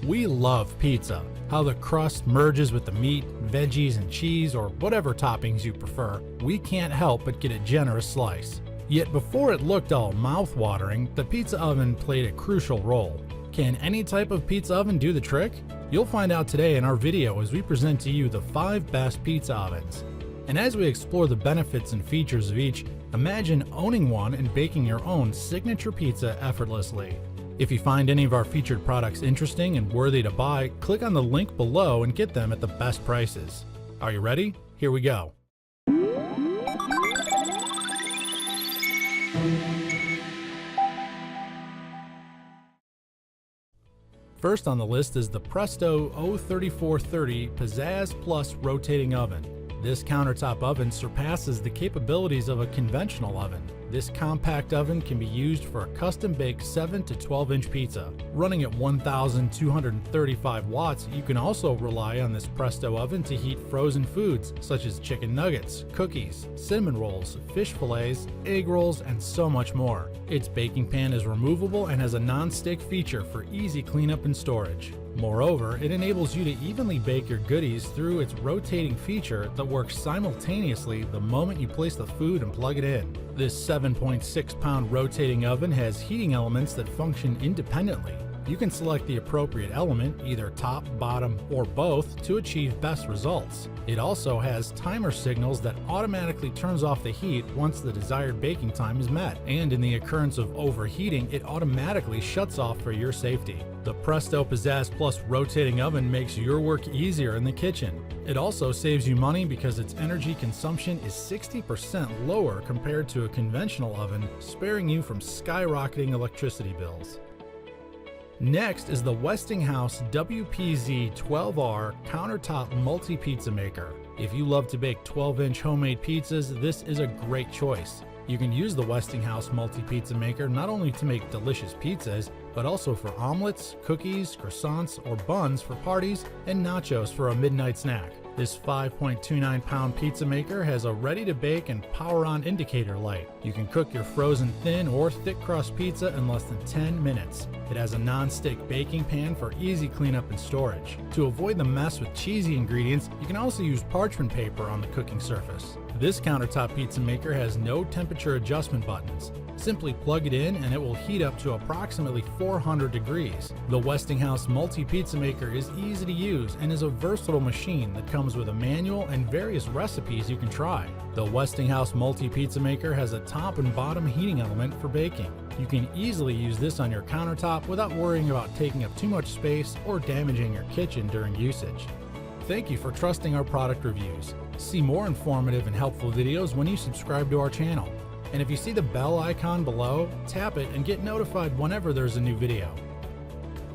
We love pizza. How the crust merges with the meat, veggies, and cheese, or whatever toppings you prefer, we can't help but get a generous slice. Yet before it looked all mouth-watering, the pizza oven played a crucial role. Can any type of pizza oven do the trick? You'll find out today in our video as we present to you the 5 best pizza ovens. And as we explore the benefits and features of each, imagine owning one and baking your own signature pizza effortlessly. If you find any of our featured products interesting and worthy to buy, click on the link below and get them at the best prices. Are you ready? Here we go. First on the list is the Presto O3430 Pizzazz Plus rotating oven. This countertop oven surpasses the capabilities of a conventional oven. This compact oven can be used for a custom-baked 7 to 12-inch pizza. Running at 1,235 watts, you can also rely on this Presto oven to heat frozen foods such as chicken nuggets, cookies, cinnamon rolls, fish fillets, egg rolls, and so much more. Its baking pan is removable and has a non-stick feature for easy cleanup and storage. Moreover, it enables you to evenly bake your goodies through its rotating feature that works simultaneously the moment you place the food and plug it in. This 7.6-pound rotating oven has heating elements that function independently. You can select the appropriate element, either top, bottom, or both, to achieve best results. It also has timer signals that automatically turns off the heat once the desired baking time is met, and in the occurrence of overheating, it automatically shuts off for your safety. The Presto Pizzazz Plus rotating oven makes your work easier in the kitchen. It also saves you money because its energy consumption is 60% lower compared to a conventional oven, sparing you from skyrocketing electricity bills. Next is the Westinghouse WPZ-12R Countertop Multi-Pizza Maker. If you love to bake 12-inch homemade pizzas, this is a great choice. You can use the Westinghouse Multi-Pizza Maker not only to make delicious pizzas, but also for omelets, cookies, croissants, or buns for parties, and nachos for a midnight snack. This 5.29-pound pizza maker has a ready-to-bake and power-on indicator light. You can cook your frozen thin or thick crust pizza in less than 10 minutes. It has a non-stick baking pan for easy cleanup and storage. To avoid the mess with cheesy ingredients, you can also use parchment paper on the cooking surface. This countertop pizza maker has no temperature adjustment buttons. Simply plug it in and it will heat up to approximately 400 degrees. The Westinghouse Multi-Pizza Maker is easy to use and is a versatile machine that comes with a manual and various recipes you can try. The Westinghouse Multi-Pizza Maker has a top and bottom heating element for baking. You can easily use this on your countertop without worrying about taking up too much space or damaging your kitchen during usage. Thank you for trusting our product reviews. See more informative and helpful videos when you subscribe to our channel. And if you see the bell icon below, tap it and get notified whenever there's a new video.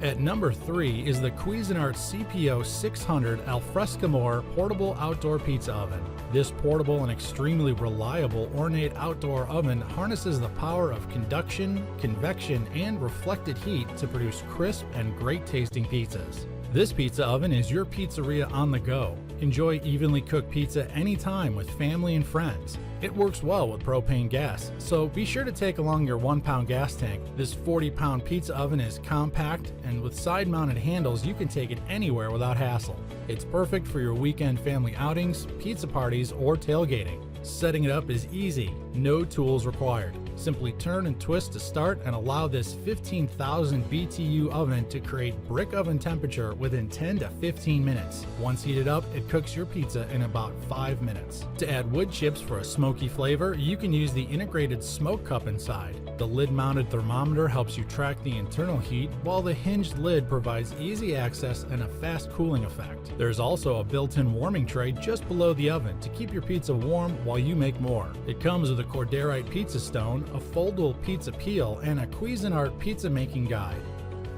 At number 3 is the Cuisinart CPO 600 Alfrescamore Portable Outdoor Pizza Oven. This portable and extremely reliable ornate outdoor oven harnesses the power of conduction, convection, and reflected heat to produce crisp and great tasting pizzas. This pizza oven is your pizzeria on the go. Enjoy evenly cooked pizza anytime with family and friends. It works well with propane gas, so be sure to take along your 1-pound gas tank. This 40-pound pizza oven is compact, and with side-mounted handles, you can take it anywhere without hassle. It's perfect for your weekend family outings, pizza parties, or tailgating. Setting it up is easy, no tools required. Simply turn and twist to start and allow this 15,000 BTU oven to create brick oven temperature within 10 to 15 minutes. Once heated up, it cooks your pizza in about 5 minutes. To add wood chips for a smoky flavor, you can use the integrated smoke cup inside. The lid-mounted thermometer helps you track the internal heat, while the hinged lid provides easy access and a fast cooling effect. There's also a built-in warming tray just below the oven to keep your pizza warm while you make more. It comes with a Corderite pizza stone, a foldable pizza peel, and a Cuisinart pizza making guide.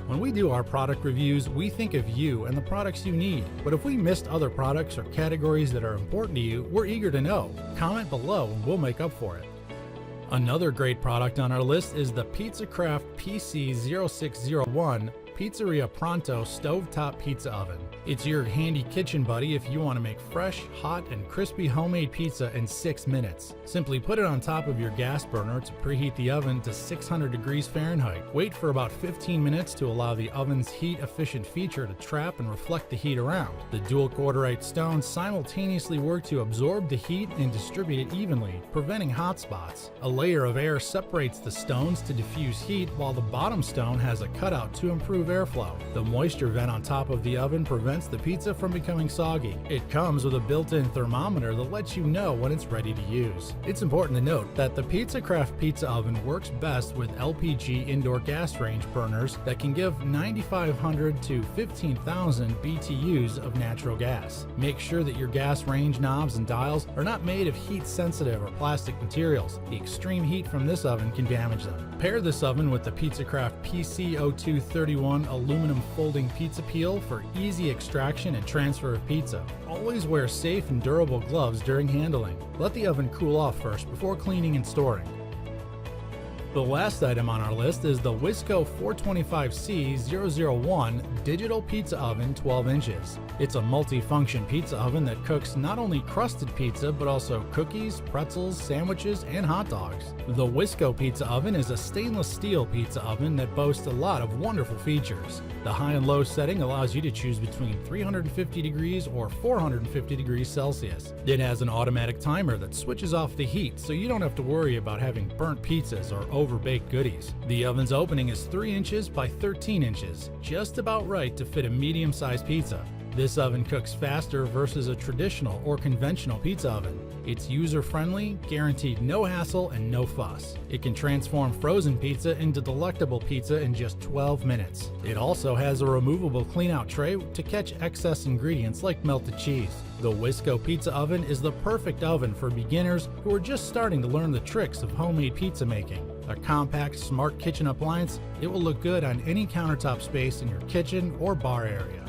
When we do our product reviews, we think of you and the products you need. But if we missed other products or categories that are important to you, we're eager to know. Comment below and we'll make up for it. Another great product on our list is the PizzaCraft PC0601 Pizzeria Pronto Stovetop Pizza Oven. It's your handy kitchen buddy if you want to make fresh, hot, and crispy homemade pizza in 6 minutes. Simply put it on top of your gas burner to preheat the oven to 600 degrees Fahrenheit. Wait for about 15 minutes to allow the oven's heat-efficient feature to trap and reflect the heat around. The dual cordierite stones simultaneously work to absorb the heat and distribute it evenly, preventing hot spots. A layer of air separates the stones to diffuse heat, while the bottom stone has a cutout to improve airflow. The moisture vent on top of the oven prevents the pizza from becoming soggy. It comes with a built-in thermometer that lets you know when it's ready to use. It's important to note that the PizzaCraft pizza oven works best with LPG indoor gas range burners that can give 9,500 to 15,000 BTUs of natural gas. Make sure that your gas range knobs and dials are not made of heat-sensitive or plastic materials. The extreme heat from this oven can damage them. Pair this oven with the PizzaCraft PC0231 aluminum folding pizza peel for easy extraction and transfer of pizza. Always wear safe and durable gloves during handling. Let the oven cool off first before cleaning and storing. The last item on our list is the Wisco 425C001 Digital Pizza Oven 12 inches. It's a multi-function pizza oven that cooks not only crusted pizza but also cookies, pretzels, sandwiches, and hot dogs. The Wisco Pizza Oven is a stainless steel pizza oven that boasts a lot of wonderful features. The high and low setting allows you to choose between 350 degrees or 450 degrees Celsius. It has an automatic timer that switches off the heat, so you don't have to worry about having burnt pizzas or overbaked goodies. The oven's opening is 3 inches by 13 inches, just about right to fit a medium-sized pizza. This oven cooks faster versus a traditional or conventional pizza oven. It's user-friendly, guaranteed no hassle and no fuss. It can transform frozen pizza into delectable pizza in just 12 minutes. It also has a removable clean-out tray to catch excess ingredients like melted cheese. The Wisco Pizza Oven is the perfect oven for beginners who are just starting to learn the tricks of homemade pizza making. A compact, smart kitchen appliance, it will look good on any countertop space in your kitchen or bar area.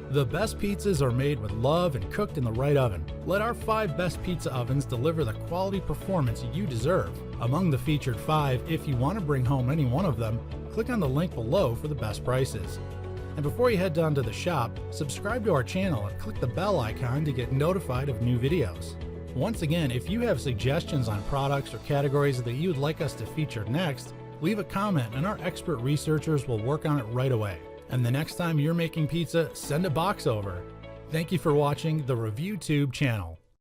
The best pizzas are made with love and cooked in the right oven. Let our 5 best pizza ovens deliver the quality performance you deserve. Among the featured 5, if you want to bring home any one of them, click on the link below for the best prices. And before you head down to the shop, subscribe to our channel and click the bell icon to get notified of new videos. Once again, if you have suggestions on products or categories that you'd like us to feature next, leave a comment and our expert researchers will work on it right away. And the next time you're making pizza, send a box over. Thank you for watching the ReviewTube channel.